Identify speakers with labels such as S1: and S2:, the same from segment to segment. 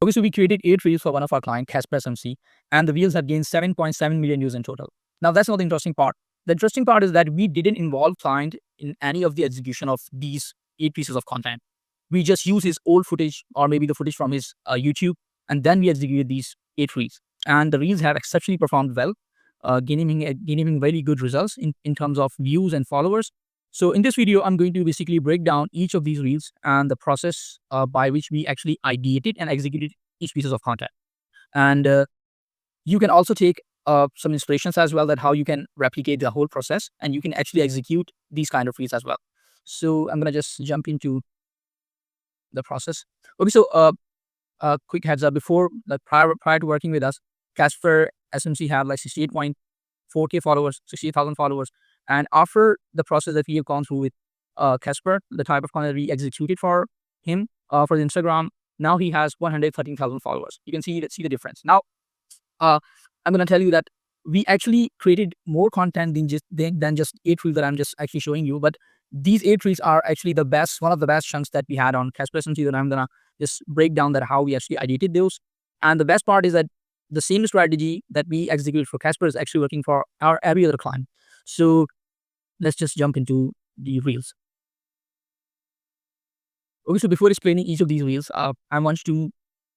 S1: Okay, so we created 8 reels for one of our clients, CasperSMC, and the reels have gained 7.7 million views in total. Now, that's not the interesting part. The interesting part is that we didn't involve client in any of the execution of these 8 pieces of content. We just use his old footage or maybe the footage from his YouTube, and then we executed these 8 reels. And the reels have exceptionally performed well, gaining very good results in terms of views and followers. So in this video, I'm going to basically break down each of these reels and the process by which we actually ideated and executed each pieces of content. And you can also take some inspirations as well that how you can replicate the whole process and you can actually execute these kind of reels as well. So I'm going to just jump into the process. Okay, so quick heads up before, like prior to working with us, Casper SMC had like 68.4K followers, 68,000 followers. And after the process that we have gone through with Casper, the type of content we executed for him for the Instagram, now he has 113,000 followers. You can see the difference. Now, I'm going to tell you that we actually created more content than just 8 reels that I'm just actually showing you. But these 8 reels are actually the best, one of the best chunks that we had on CasperSMC that I'm going to just break down that how we actually edited those. And the best part is that the same strategy that we executed for Casper is actually working for our every other client. So let's just jump into the reels. Okay, so before explaining each of these reels, I want you to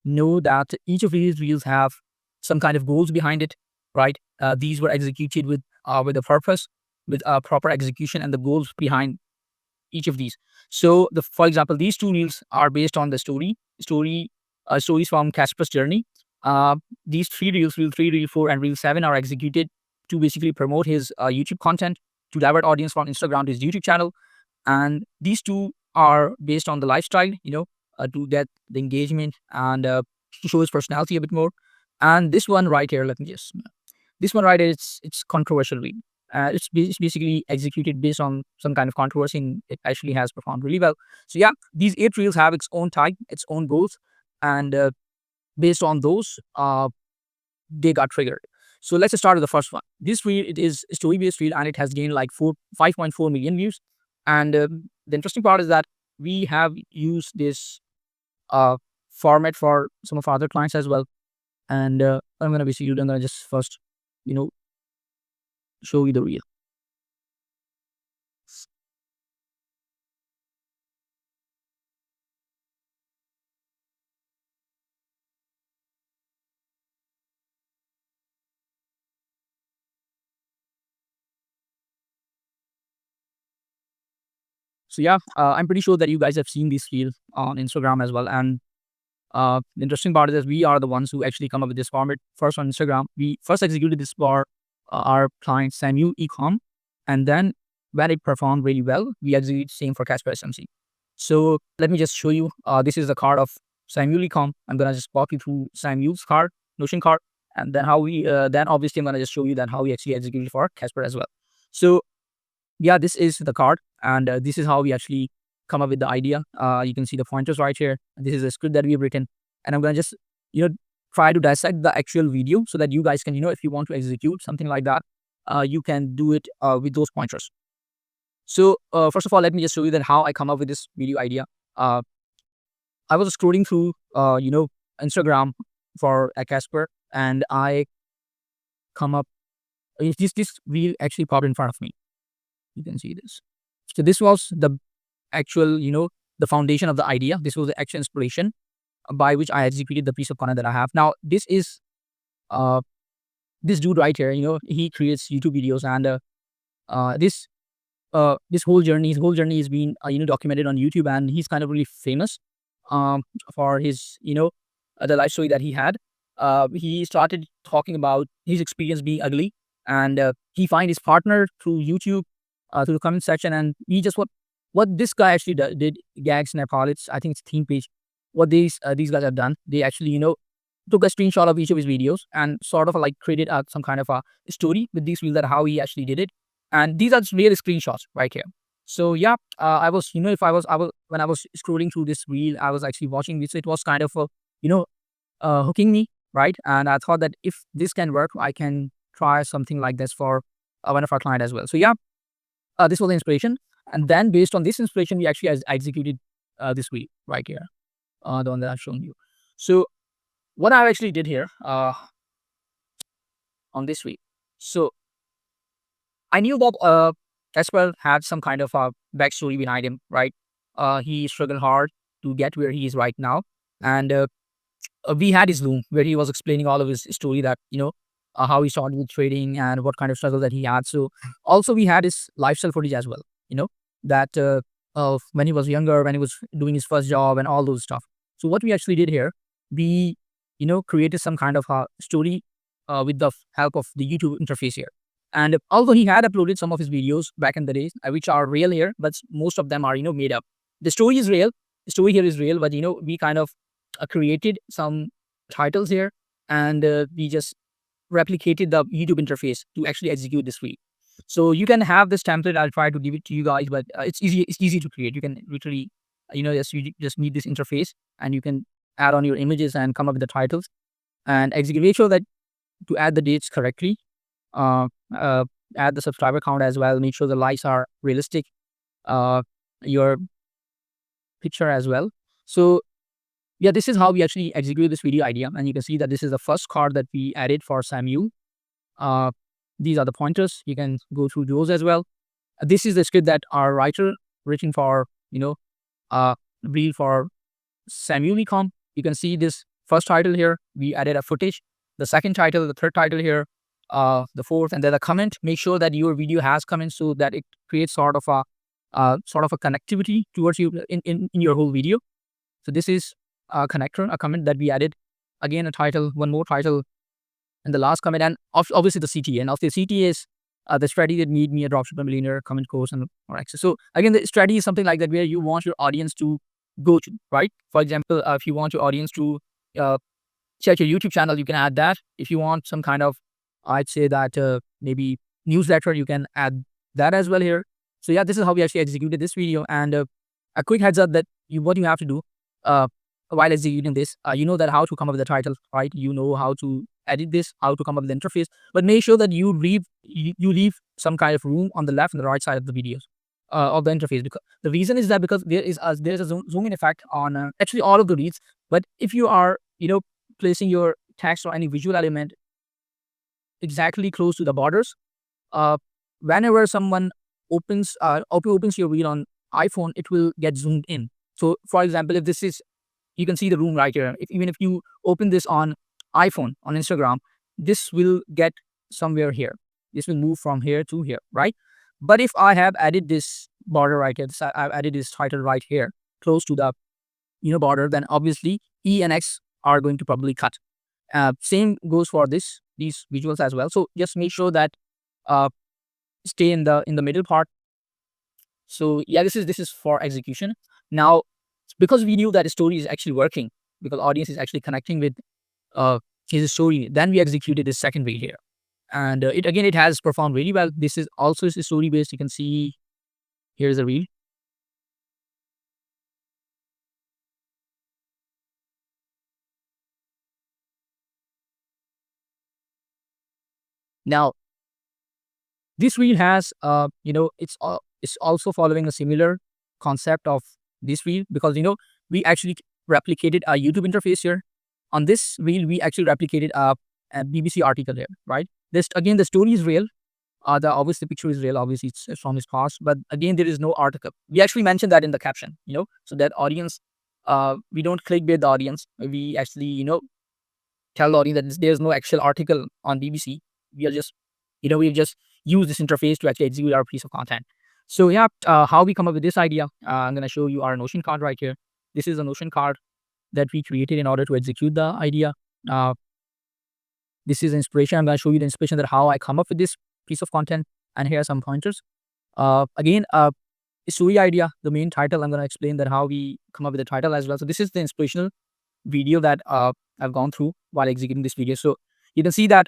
S1: know that each of these reels have some kind of goals behind it, right? These were executed with a purpose, with proper execution and the goals behind each of these. So, for example, these 2 reels are based on the stories from Casper's journey. These 3 reels, reel 3, reel 4, and reel 7 are executed to basically promote his YouTube content, to divert audience from Instagram to his YouTube channel. And these 2 are based on the lifestyle, to get the engagement and to show his personality a bit more. And this one right here, this one right here, it's controversial reel. It's basically executed based on some kind of controversy, and it actually has performed really well. So yeah, these 8 reels have its own type, its own goals, and based on those, they got triggered. So let's start with the first one. This reel, it is a story-based reel, and it has gained like 5.4 million views. And the interesting part is that we have used this format for some of our other clients as well. And I'm gonna just first, show you the reel. So yeah, I'm pretty sure that you guys have seen this reel on Instagram as well. And the interesting part is that we are the ones who actually come up with this format first on Instagram. We first executed this for our client Samuel Ecom, and then when it performed really well, we executed same for CasperSMC. So let me just show you. This is the card of Samuel Ecom. I'm gonna just walk you through Samuel's card, Notion card, and then how we then obviously I'm gonna just show you that how we actually executed for Casper as well. So yeah, this is the card, and this is how we actually come up with the idea. You can see the pointers right here. This is a script that we've written, and I'm gonna just try to dissect the actual video so that you guys can if you want to execute something like that, you can do it with those pointers. So first of all, let me just show you that how I come up with this video idea. I was scrolling through Instagram for a Casper, and I come up. This reel actually popped in front of me. You can see this. So this was the actual, the foundation of the idea. This was the actual inspiration by which I executed the piece of content that I have. Now, this is this dude right here. He creates YouTube videos, and his whole journey is being documented on YouTube, and he's kind of really famous for his the life story that he had. He started talking about his experience being ugly, and he find his partner through YouTube, through the comment section, and he just what this guy actually did, Gags Nepal. I think it's theme page. What these guys have done, they actually took a screenshot of each of his videos and sort of like created some kind of a story with these reels that how he actually did it. And these are just real screenshots right here. So yeah, I was if I was when I was scrolling through this reel, I was actually watching this. It was kind of hooking me, right? And I thought that if this can work, I can try something like this for one of our clients as well. So yeah, this was the inspiration. And then based on this inspiration, we actually executed this reel right here, the one that I've shown you. So what I actually did here on this week. So I knew that Casper had some kind of a backstory behind him, right? He struggled hard to get where he is right now, and we had his loom where he was explaining all of his story, that how he started with trading and what kind of struggle that he had. So also we had his lifestyle footage as well, that of when he was younger, when he was doing his first job and all those stuff. So what we actually did here, we created some kind of a story with the help of the YouTube interface here. And although he had uploaded some of his videos back in the days, which are real here, but most of them are made up. The story is real. The story here is real, but we kind of created some titles here, and we just replicated the YouTube interface to actually execute this week. So you can have this template. I'll try to give it to you guys, but it's easy. It's easy to create. You can literally, you just need this interface, and you can add on your images and come up with the titles and execute. Make sure that to add the dates correctly. Uh, uh, Add the subscriber count as well. Make sure the likes are realistic. Your picture as well. So yeah, this is how we actually execute this video idea. And you can see that this is the first card that we added for Samuel. These are the pointers. You can go through those as well. This is the script that our writer written for, reel for Samuel Ecom. You can see this first title here. We added a footage. The second title, the third title here, the fourth, and then a comment. Make sure that your video has comments so that it creates sort of a connectivity towards you in your whole video. So this is a connector, a comment that we added. Again, a title, one more title, and the last comment, and obviously the CTA. And of the CTA is the strategy that made me a dropshipper millionaire, comment course, and or access. So again, the strategy is something like that where you want your audience to go to, right? For example, if you want your audience to check your YouTube channel, you can add that. If you want some kind of, I'd say that maybe newsletter, you can add that as well here. So yeah, this is how we actually executed this video. And a quick heads up that what you have to do while executing this, you know that how to come up with the title, right? You know how to edit this, how to come up with the interface, but make sure that you leave some kind of room on the left and the right side of the videos of the interface. Because the reason is that because there's a zoom in effect on actually all of the reads. But if you are placing your text or any visual element exactly close to the borders, whenever someone opens your reel on iPhone, it will get zoomed in. So for example, if this is, you can see the room right here. Even if you open this on iPhone, on Instagram, this will get somewhere here. This will move from here to here, right? But if I have added this border right here, I've added this title right here, close to the border, then obviously E and X are going to probably cut. Same goes for these visuals as well. So just make sure that stay in the middle part. So yeah, this is for execution. Now, because we knew that the story is actually working, because audience is actually connecting with his story, then we executed this second reel here. And it has performed really well. This is also story based. You can see here's a reel. Now, this reel has it's also following a similar concept of this reel, because we actually replicated a YouTube interface here. On this reel, we actually replicated a BBC article here, right? This again, the story is real. The obviously picture is real. Obviously, it's from his past, but again, there is no article. We actually mentioned that in the caption, so that audience, we don't clickbait the audience. We actually, tell the audience that there's no actual article on BBC. We are just, we've just used this interface to actually execute our piece of content. So yeah, how we come up with this idea, I'm going to show you our Notion card right here. This is a Notion card that we created in order to execute the idea. This is inspiration. I'm going to show you the inspiration that how I come up with this piece of content. And here are some pointers. Again, story idea, the main title. I'm going to explain that how we come up with the title as well. So this is the inspirational video that I've gone through while executing this video. So you can see that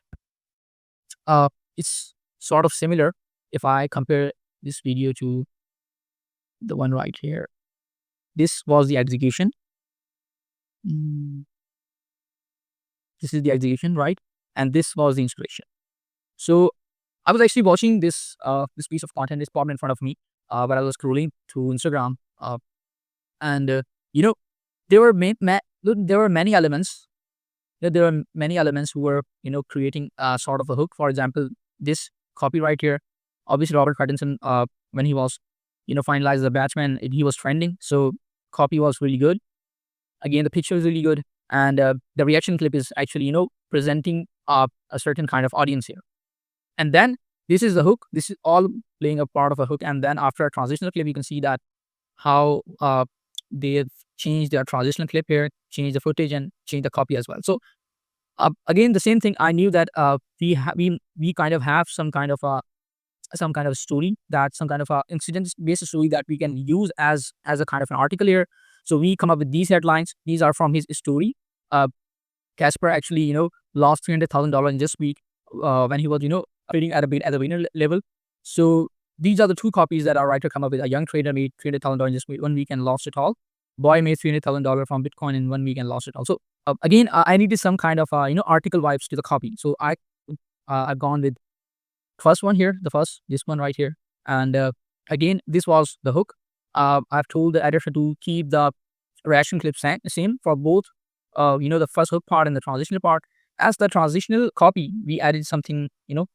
S1: it's sort of similar if I compare this video to the one right here. This was the execution. This is the execution, right? And this was the inspiration. So I was actually watching this this piece of content. This popped in front of me while I was scrolling through Instagram, and there were many elements there are many elements who were, creating sort of a hook. For example, this copyright here, obviously Robert Pattinson, when he was, finalized the Batman, he was trending. So copy was really good. Again, the picture is really good. And the reaction clip is actually, presenting a certain kind of audience here. And then this is the hook. This is all playing a part of a hook. And then after a transitional clip, you can see that how they've changed their transitional clip here, changed the footage, and changed the copy as well. So again, the same thing. I knew that we kind of have some kind of story, that some kind of a incident based story that we can use as a kind of an article here. So we come up with these headlines. These are from his story. Uh, Casper actually, lost $300,000 in this week when he was, trading at a beginner level. So these are the two copies that our writer come up with. A young trader made $300,000 in just 1 week and lost it all. Boy made $300,000 from Bitcoin in 1 week and lost it all. So again, I needed some kind of article vibes to the copy. So I've gone with first one here, this one right here, and again, this was the hook. I've told the editor to keep the reaction clip same for both. The first hook part and the transitional part. As the transitional copy, we added something,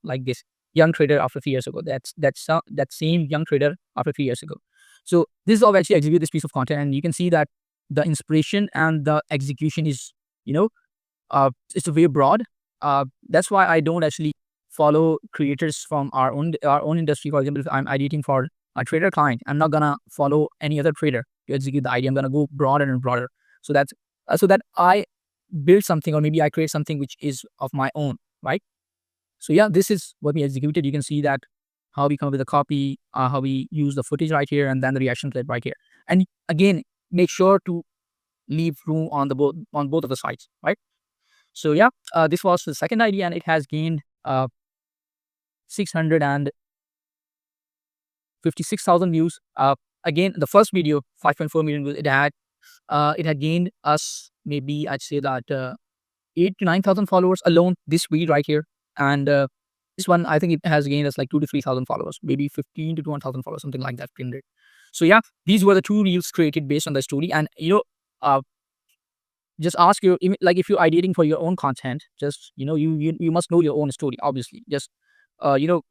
S1: like this: young trader after 3 years ago. That same young trader after 3 years ago. So this is how we actually execute this piece of content, and you can see that the inspiration and the execution is, it's very broad. That's why I don't actually follow creators from our own industry. For example, if I'm editing for a trader client, I'm not gonna follow any other trader to execute the idea. I'm gonna go broader and broader. So that's so that I build something, or maybe I create something which is of my own, right? So yeah, this is what we executed. You can see that how we come up with the copy, how we use the footage right here, and then the reaction clip right here. And again, make sure to leave room on both of the sides, right? So yeah, this was the second idea, and it has gained 656,000 views. Again, the first video, 5.4 million views. It had gained us, maybe I'd say that 8 to 9,000 followers alone this week right here. And this one, I think it has gained us like 2 to 3,000 followers, maybe 15 to 21,000 followers, something like that. So yeah, these were the two reels created based on the story. And just ask like, if you're ideating for your own content, just you must know your own story. Obviously, just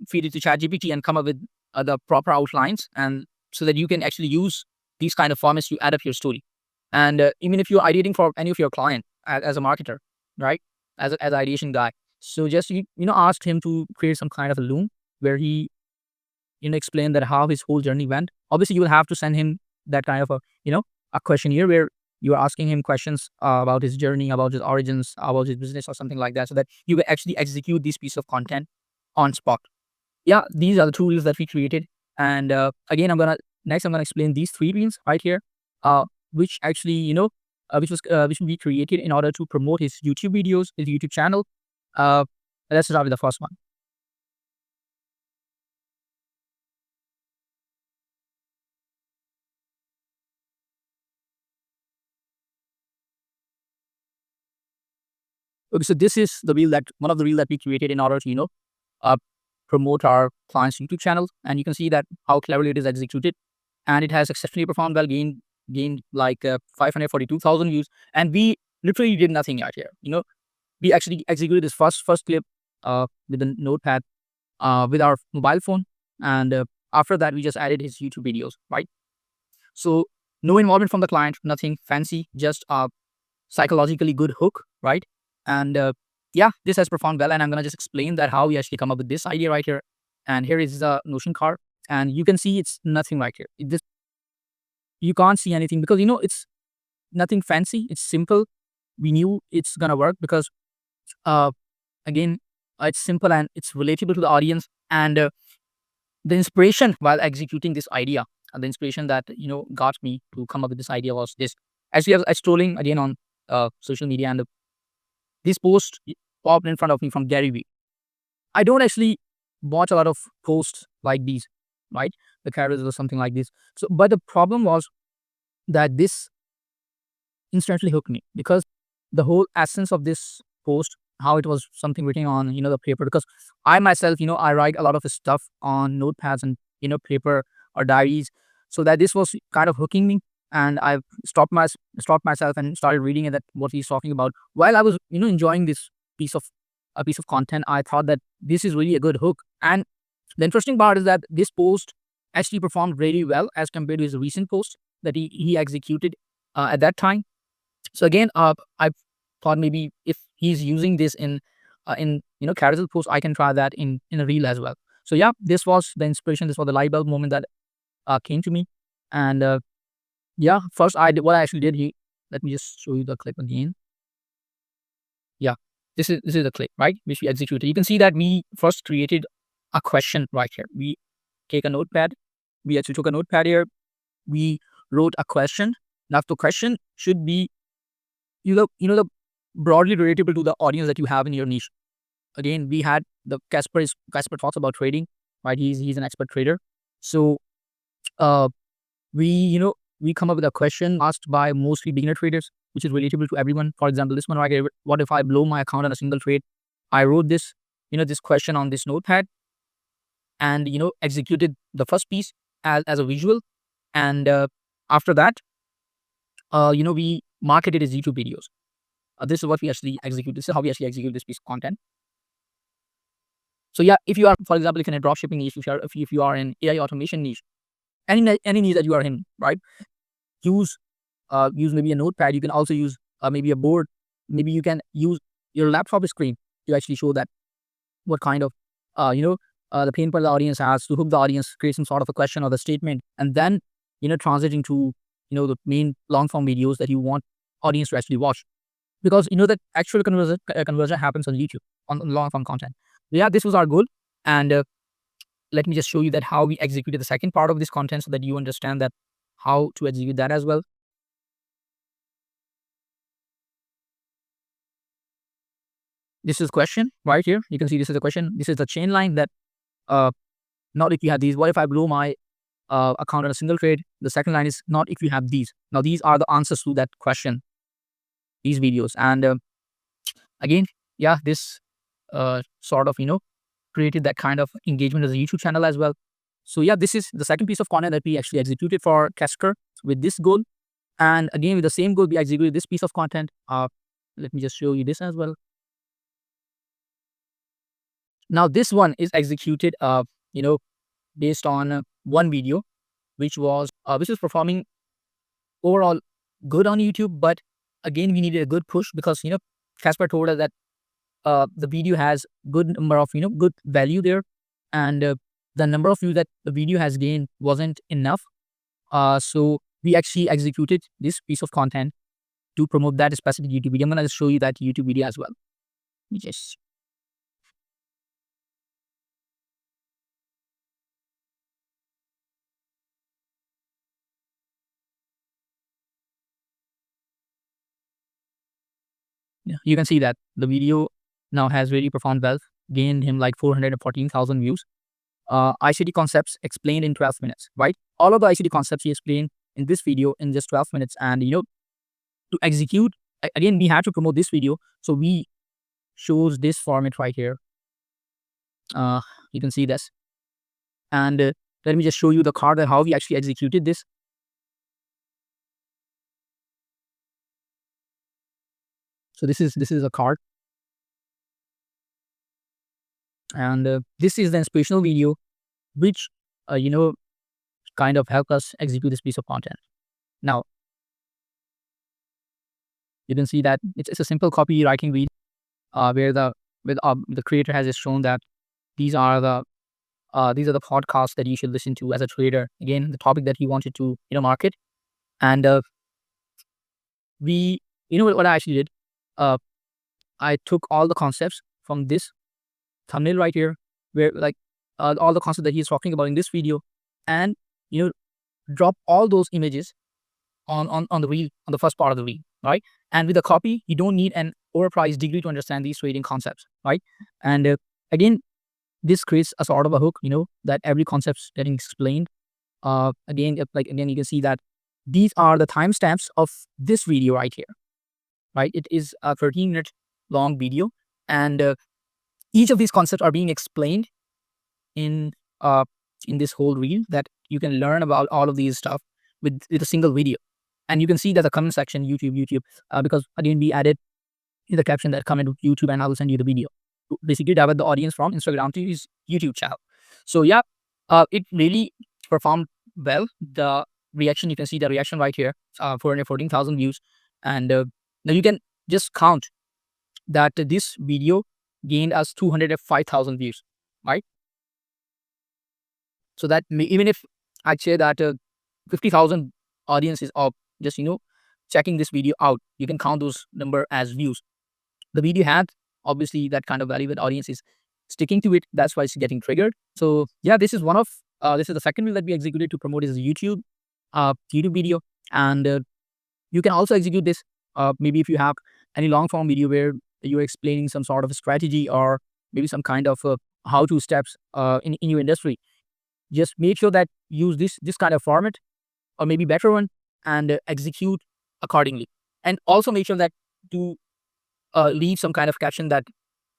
S1: feed it to ChatGPT and come up with the proper outlines, and so that you can actually use these kind of formats to add up your story. And even if you're ideating for any of your client as a marketer, right, as an ideation guy, so just ask him to create some kind of a loom where he explain that how his whole journey went. Obviously, you will have to send him that kind of a questionnaire where you are asking him questions about his journey, about his origins, about his business, or something like that, so that you will actually execute this piece of content on spot. Yeah, these are the two reels that we created. And again, I'm gonna explain these three reels right here, which actually which we created in order to promote his YouTube videos, his YouTube channel. Let's start with the first one. Okay, so this is one of the reel that we created in order to uh, promote our client's YouTube channel, and you can see that how cleverly it is executed, and it has exceptionally performed well, gained like 542,000 views, and we literally did nothing out here. We actually executed this first clip with a notepad with our mobile phone, and after that we just added his YouTube videos, right? So no involvement from the client, nothing fancy, just a psychologically good hook, right? And yeah, this has performed well, and I'm gonna just explain that how we actually come up with this idea right here. And here is the Notion card, and you can see it's nothing right here. You can't see anything because it's nothing fancy. It's simple. We knew it's gonna work because uh, again, it's simple and it's relatable to the audience. And the inspiration while executing this idea, and the inspiration that got me to come up with this idea was this. Actually, I was scrolling again on social media, and this post popped in front of me from Gary Vee. I don't actually watch a lot of posts like these, right? The characters or something like this. So, but the problem was that this instantly hooked me because the whole essence of this post, how it was something written on the paper. Because I myself, I write a lot of stuff on notepads and paper or diaries, so that this was kind of hooking me. and I've stopped myself and started reading it, that what he's talking about. While I was, enjoying this piece of piece of content, I thought that this is really a good hook. And the interesting part is that this post actually performed really well as compared to his recent post that he executed at that time. So again, I thought maybe if he's using this in carousel post, I can try that in a reel as well. So yeah, this was the inspiration. This was the light bulb moment that came to me. And yeah, first I did what I actually did. Let me just show you the clip again. Yeah, this is the clip, right, which we executed. You can see that we first created a question right here. We take a notepad. We actually took a notepad here. We wrote a question. Now the question should be, the broadly relatable to the audience that you have in your niche. Again, we had the Casper talks about trading, right? He's an expert trader. So uh we come up with a question asked by mostly beginner traders, which is relatable to everyone. For example, this one right here: what if I blow my account on a single trade? I wrote this question on this notepad, and executed the first piece as a visual. And after that, we marketed his YouTube videos. This is what we actually execute. This is how we actually execute this piece of content. So yeah, if you are, for example, if you're in a dropshipping niche, if you are in AI automation niche, any niche that you are in, right? Use use maybe a notepad. You can also use maybe a board. Maybe you can use your laptop screen to actually show that what kind of the pain point the audience has, to hook the audience, create some sort of a question or the statement, and then transiting to the main long form videos that you want audience to actually watch, because that actual conversion happens on YouTube on long form content. So yeah, this was our goal. And let me just show you that how we executed the second part of this content, so that you understand that how to execute that as well. This is question right here. You can see this is the question. This is the chain line that uh not if you have these. What if I blow my account on a single trade? The second line is not if you have these. Now these are the answers to that question, these videos. And again, yeah, this sort of created that kind of engagement as a YouTube channel as well. So yeah, this is the second piece of content that we actually executed for Casper with this goal. And again, with the same goal, we executed this piece of content. Let me just show you this as well. Now this one is executed you know based on one video, which is performing overall good on YouTube. But again, we needed a good push, because Casper told us that the video has good number of good value there, and the number of views that the video has gained wasn't enough. So we actually executed this piece of content to promote that specific YouTube video. I'm gonna just show you that YouTube video as well. Let me just yeah, you can see that the video now has really performed well, gained him like 414,000 views. ICT concepts explained in 12 minutes, right? All of the ICT concepts he explained in this video in just 12 minutes. And to execute, again, we had to promote this video, so we chose this format right here. You can see this. And let me just show you the card and how we actually executed this. So this is a card, and this is the inspirational video, which kind of help us execute this piece of content. Now you can see that it's a simple copywriting video, where the creator has just shown that these are the podcasts that you should listen to as a trader. Again, the topic that he wanted to market. And we what I actually did, I took all the concepts from this thumbnail right here, where like all the concepts that he's talking about in this video, and drop all those images on the reel, on the first part of the reel, right? And with the copy, you don't need an overpriced degree to understand these trading concepts, right? And again, this creates a sort of a hook, that every concept's getting explained. Again, you can see that these are the timestamps of this video right here, right? It is a 13-minute long video, and each of these concepts are being explained in this whole reel, that you can learn about all of these stuff with a single video. And you can see that the comment section, YouTube, because again, we added in the caption that comment with YouTube and I will send you the video. To basically divert the audience from Instagram to his YouTube channel. So yeah, it really performed well. The reaction, you can see the reaction right here, 414,000 views. And now you can just count that this video gained us 205,000 views, right? So that even if I'd say that 50,000 audiences of just, checking this video out, you can count those number as views. The video had obviously that kind of value that audience is sticking to it. That's why it's getting triggered. So yeah, this is this is the second wheel that we executed to promote is YouTube video. And you can also execute this maybe if you have any long form video where you're explaining some sort of a strategy or maybe some kind of how to steps in your industry. Just make sure that use this kind of format or maybe better one, and execute accordingly. And also make sure that to leave some kind of caption that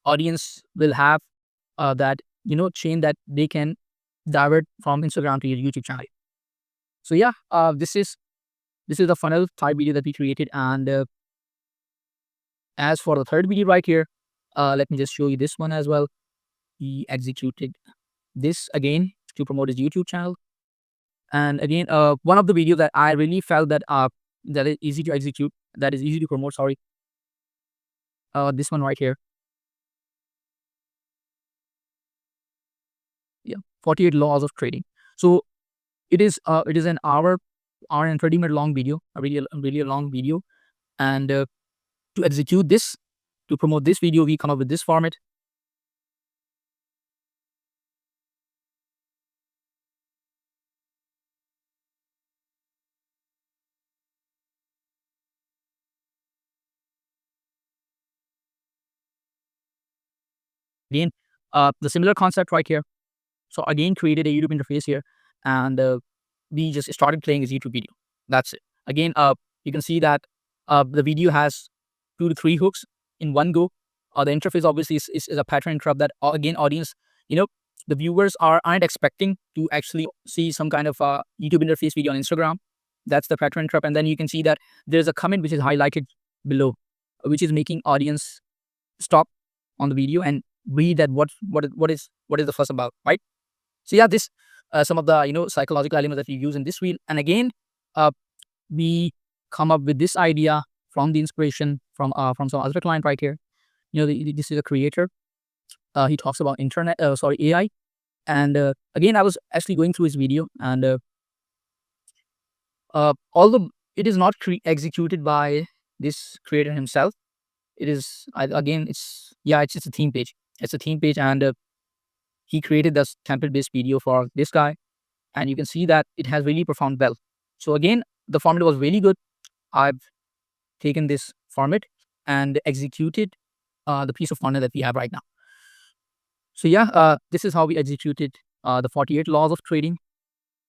S1: audience will have that chain that they can divert from Instagram to your YouTube channel. So yeah, this is the funnel type video that we created. And as for the third video right here, let me just show you this one as well. He executed this again to promote his YouTube channel. And again, one of the videos that I really felt that that is easy to execute, that is easy to promote. Sorry, this one right here. Yeah, 48 laws of trading. So it is an hour and 30-minute long video, a really long video. And to execute this, to promote this video, we come up with this format. Again, the similar concept right here. So again, created a YouTube interface here, and we just started playing his YouTube video. That's it. Again, you can see that the video has 2 to 3 hooks in one go. The interface obviously is a pattern interrupt that again audience, the viewers aren't expecting to actually see some kind of YouTube interface video on Instagram. That's the pattern interrupt. And then you can see that there's a comment which is highlighted below, which is making audience stop on the video and read that what is the fuss about, right? So yeah, this some of the psychological elements that we use in this reel. And again, we come up with this idea from the inspiration from some other client right here. This is a creator. He talks about AI. And again, I was actually going through his video, and although it is not executed by this creator himself, it is again it's a theme page. It's a theme page, and he created this template-based video for this guy, and you can see that it has really performed well. So again, the format was really good. I've taken this format and executed the piece of content that we have right now. So yeah, this is how we executed the 48 laws of trading.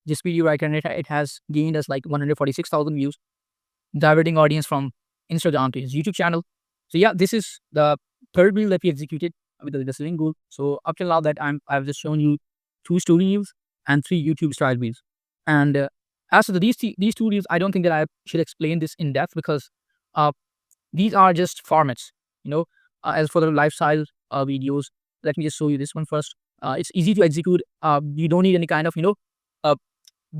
S1: This video right here, it has gained us like 146,000 views, diverting audience from Instagram to his YouTube channel. So yeah, this is the third reel that we executed with the selling goal. So up till now that I've just shown you 2 story reels and 3 YouTube style reels. And as for these 2 reels, I don't think that I should explain this in depth because these are just formats. As for the lifestyle videos, let me just show you this one first. It's easy to execute. You don't need any kind of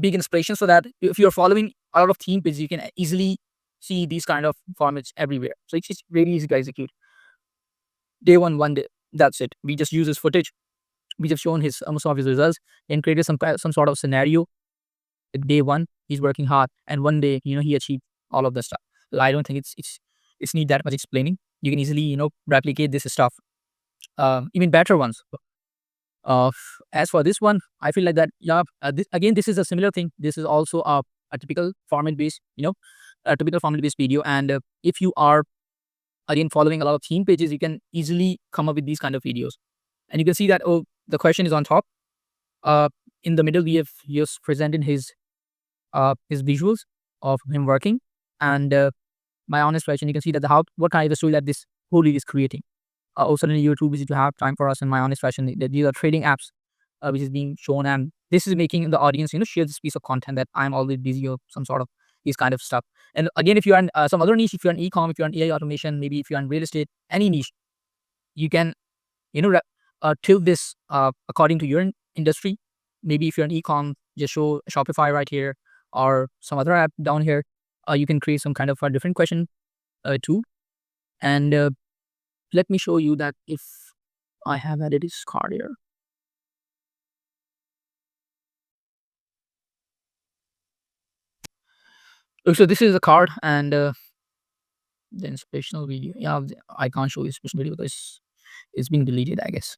S1: big inspiration, so that if you're following a lot of theme pages, you can easily see these kind of formats everywhere. So it's really easy to execute. Day one day, that's it. We just use his footage. We just shown his some of his results and created some sort of scenario. Day one, he's working hard, and one day, he achieved all of the stuff. So I don't think it's need that much explaining. You can easily, replicate this stuff, even better ones. As for this one, I feel like that, yeah, this is a similar thing. This is also a typical format based, a typical format based video. And if you are again following a lot of theme pages, you can easily come up with these kind of videos. And you can see that, the question is on top. In the middle, we have just presented his visuals of him working, and my honest question. You can see that what kind of story that this whole reel is creating. Suddenly you're too busy to have time for us. In my honest fashion, these are trading apps, which is being shown, and this is making the audience, share this piece of content that I'm always busy or some sort of, these kind of stuff. And again, if you're in some other niche, if you're in e-com, if you're in AI automation, maybe if you're in real estate, any niche, you can, tilt this according to your industry. Maybe if you're an e-com, just show Shopify right here or some other app down here. You can create some kind of a different question too. And let me show you that if I have added this card here. So this is a card, and the inspirational video. Yeah, I can't show you inspirational video because it's being deleted, I guess.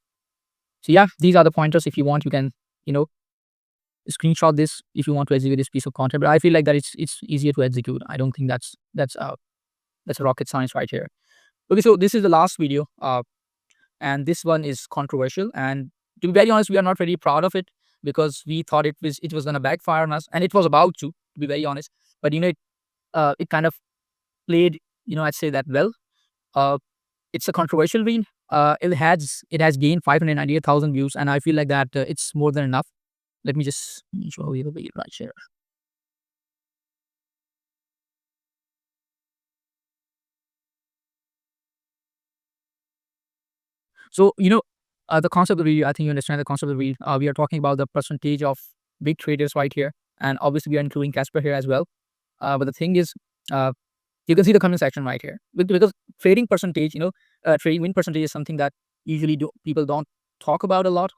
S1: So yeah, these are the pointers. If you want, you can, you know, screenshot this if you want to execute this piece of content. But I feel like that it's easier to execute. I don't think that's a rocket science right here. Okay, so this is the last video, and this one is controversial. And to be very honest, we are not very proud of it because we thought it was gonna backfire on us, and it was about to be very honest. But it kind of played, I'd say that well. Uh, it's a controversial reel. It has gained 598,000 views, and I feel like that it's more than enough. Let me just show you the reel right here. So the concept of the reel. I think you understand the concept of the reel. We are talking about the percentage of big traders right here, and obviously we are including Casper here as well. But the thing is, uh, you can see the comment section right here because trading percentage, trading win percentage is something that usually people don't talk about a lot.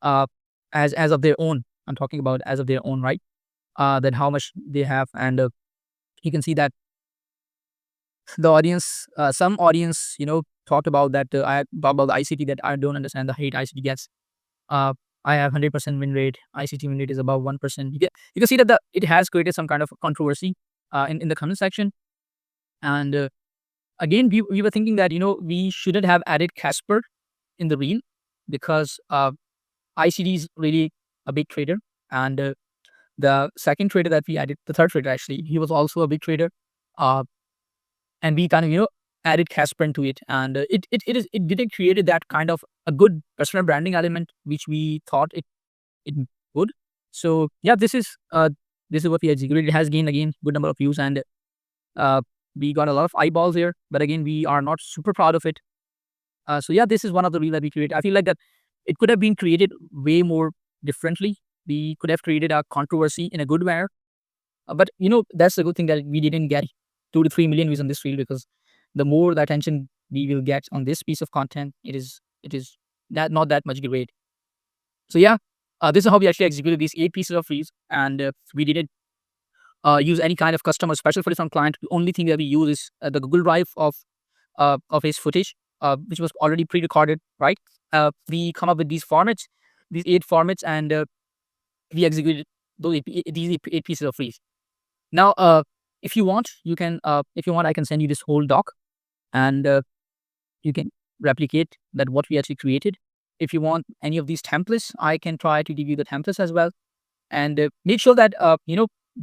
S1: Uh, as of their own, I'm talking about as of their own, right? Then how much they have, and you can see that the audience, some audience, talked about that. About the ICT that I don't understand the hate ICT gets. Uh, I have 100% win rate. ICT win rate is above 1%. You can see that it has created some kind of controversy in the comment section. And again, we were thinking that we shouldn't have added Casper in the reel because ICT is really a big trader, and the second trader that we added, the third trader actually, he was also a big trader. Uh, and we kind of added Casper into it, and it didn't created that kind of a good personal branding element which we thought it would. So yeah, this is what we executed. It has gained again good number of views, and we got a lot of eyeballs here. But again, we are not super proud of it. So yeah, this is one of the reels that we created. I feel like that it could have been created way more differently. We could have created a controversy in a good manner. But that's the good thing that we didn't get 2 to 3 million views on this reel, because the more the attention we will get on this piece of content, it is that not that much great. So yeah, this is how we actually executed these 8 pieces of reels, and we didn't use any kind of custom or special footage from client. The only thing that we use is the Google Drive of his footage, which was already pre-recorded, right? We come up with these formats, these 8 formats, and we executed these 8 pieces of reels. Now, if you want, you can. If you want, I can send you this whole doc, and you can replicate that what we actually created. If you want any of these templates, I can try to give you the templates as well, and make sure that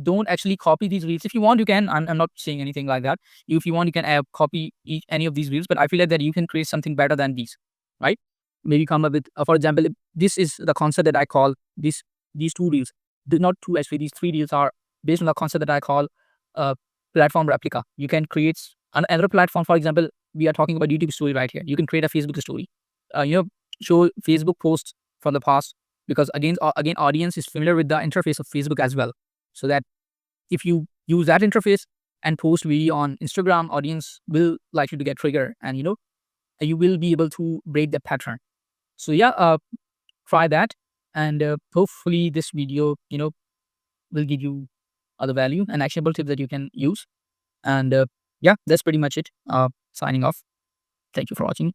S1: don't actually copy these reels. If you want, you can. I'm not saying anything like that. If you want, you can copy any of these reels, but I feel like that you can create something better than these, right? Maybe come up with, for example, if this is the concept that I call these 2 reels. Not two, actually, these 3 reels are based on the concept that I call platform replica. You can create another platform. For example, we are talking about YouTube story right here. You can create a Facebook story. Show Facebook posts from the past, because again, audience is familiar with the interface of Facebook as well. So that if you use that interface and post video on Instagram, audience will likely to get triggered, and you will be able to break the pattern. So yeah, try that, and hopefully this video will give you other value and actionable tips that you can use. And yeah, that's pretty much it. Signing off. Thank you for watching.